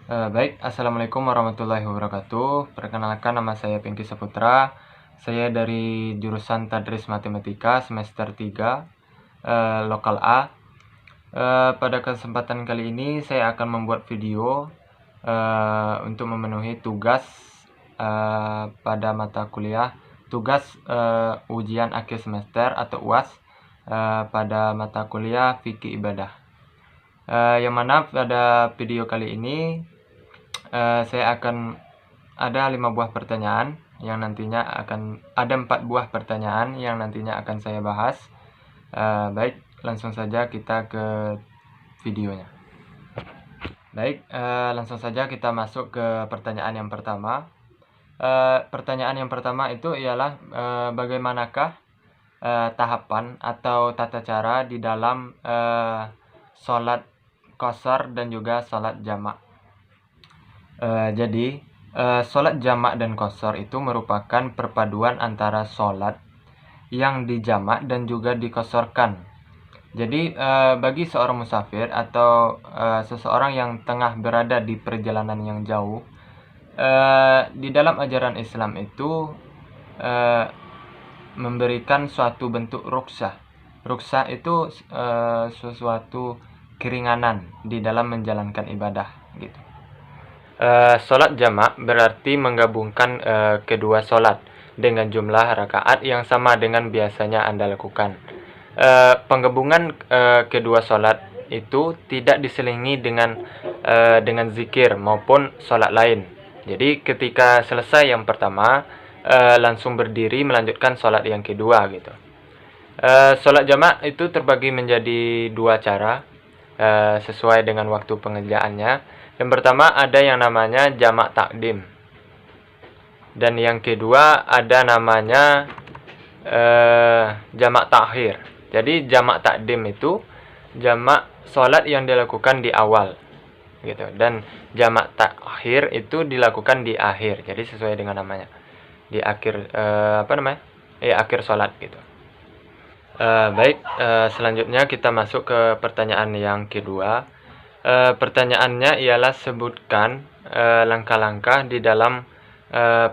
Baik, Assalamualaikum warahmatullahi wabarakatuh. Perkenalkan, nama saya Pinky Saputra. Saya dari jurusan Tadris Matematika semester 3, Lokal A. Pada kesempatan kali ini saya akan membuat video untuk memenuhi tugas pada mata kuliah, tugas ujian akhir semester atau UAS pada mata kuliah Fikih Ibadah. Yang mana pada video kali ini saya akan ada 5 buah pertanyaan yang nantinya akan ada 4 buah pertanyaan yang nantinya akan saya bahas. Baik, langsung saja kita ke videonya. Baik, langsung saja kita masuk ke pertanyaan yang pertama. Pertanyaan yang pertama itu ialah bagaimanakah tahapan atau tata cara di dalam sholat qashar dan juga sholat jamak. Jadi, sholat jamak dan qashar itu merupakan perpaduan antara sholat yang dijamak dan juga dikosarkan. Jadi, bagi seorang musafir atau seseorang yang tengah berada di perjalanan yang jauh, di dalam ajaran Islam itu memberikan suatu bentuk rukhsah. Rukhsah itu sesuatu keringanan di dalam menjalankan ibadah, gitu. Sholat jamak berarti menggabungkan kedua sholat dengan jumlah rakaat yang sama dengan biasanya Anda lakukan. Penggabungan kedua sholat itu tidak diselingi dengan zikir maupun sholat lain. Jadi ketika selesai yang pertama, langsung berdiri melanjutkan sholat yang kedua, gitu. Sholat jamak itu terbagi menjadi dua cara sesuai dengan waktu pengerjaannya. Yang pertama ada yang namanya jamak takdim, dan yang kedua ada namanya jamak takhir. Jadi jamak takdim itu jamak sholat yang dilakukan di awal, gitu, dan jamak takhir itu dilakukan di akhir. Jadi sesuai dengan namanya, di akhir akhir sholat, gitu. Baik, selanjutnya kita masuk ke pertanyaan yang kedua. Pertanyaannya ialah sebutkan langkah-langkah di dalam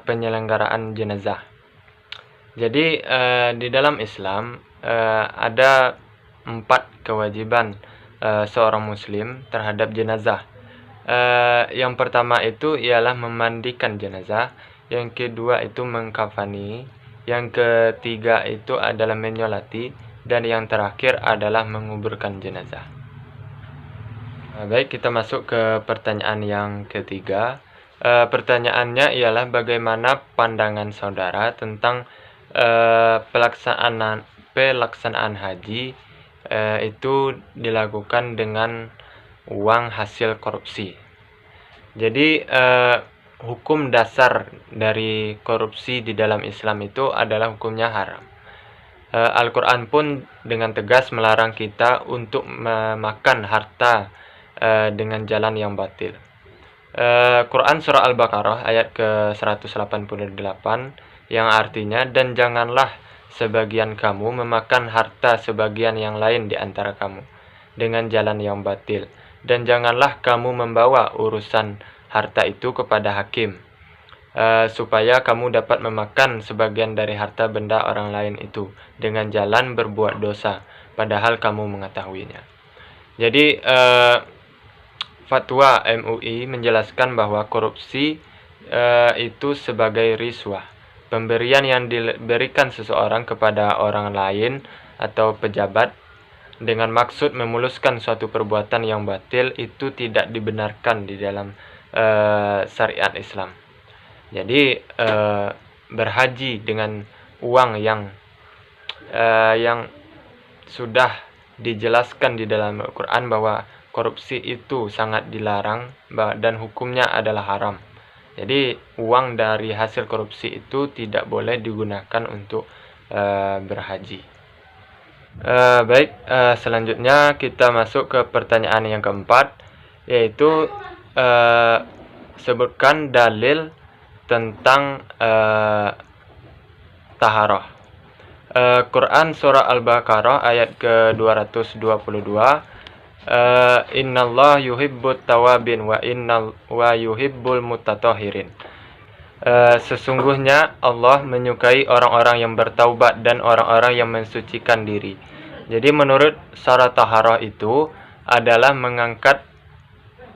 penyelenggaraan jenazah. Jadi di dalam Islam ada 4 kewajiban seorang muslim terhadap jenazah. Yang pertama itu ialah memandikan jenazah, yang kedua itu mengkafani, yang ketiga itu adalah menyolati, dan yang terakhir adalah menguburkan jenazah. Baik, kita masuk ke pertanyaan yang ketiga. Pertanyaannya ialah bagaimana pandangan saudara tentang pelaksanaan haji itu dilakukan dengan uang hasil korupsi. Jadi hukum dasar dari korupsi di dalam Islam itu adalah hukumnya haram. Al-Quran pun dengan tegas melarang kita untuk memakan harta dengan jalan yang batil. Quran surah Al-Baqarah ayat ke-188 yang artinya, dan janganlah sebagian kamu memakan harta sebagian yang lain di antara kamu dengan jalan yang batil, dan janganlah kamu membawa urusan harta itu kepada hakim supaya kamu dapat memakan sebagian dari harta benda orang lain itu dengan jalan berbuat dosa padahal kamu mengetahuinya. Jadi fatwa MUI menjelaskan bahwa korupsi itu sebagai riswah, pemberian yang diberikan seseorang kepada orang lain atau pejabat dengan maksud memuluskan suatu perbuatan yang batil, itu tidak dibenarkan di dalam syariat Islam. Jadi berhaji dengan uang yang sudah dijelaskan di dalam Al-Quran bahwa korupsi itu sangat dilarang dan hukumnya adalah haram. Jadi uang dari hasil korupsi itu tidak boleh digunakan untuk berhaji. Baik, selanjutnya kita masuk ke pertanyaan yang keempat, yaitu sebutkan dalil tentang taharah. Quran surah Al-Baqarah ayat ke-222 Innallah yuhibbut tawabin wa yuhibbul mutatahhirin. Sesungguhnya Allah menyukai orang-orang yang bertaubat dan orang-orang yang mensucikan diri. Jadi menurut syarat taharah itu adalah mengangkat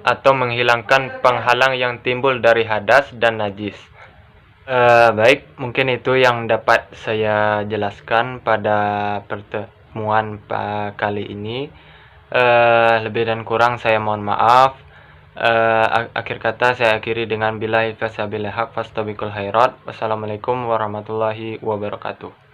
atau menghilangkan penghalang yang timbul dari hadas dan najis. Baik, mungkin itu yang dapat saya jelaskan pada pertemuan kali ini. Lebih dan kurang saya mohon maaf. Akhir kata saya akhiri dengan billahi fasabilil haq fastabiqul khairat. Wassalamualaikum warahmatullahi wabarakatuh.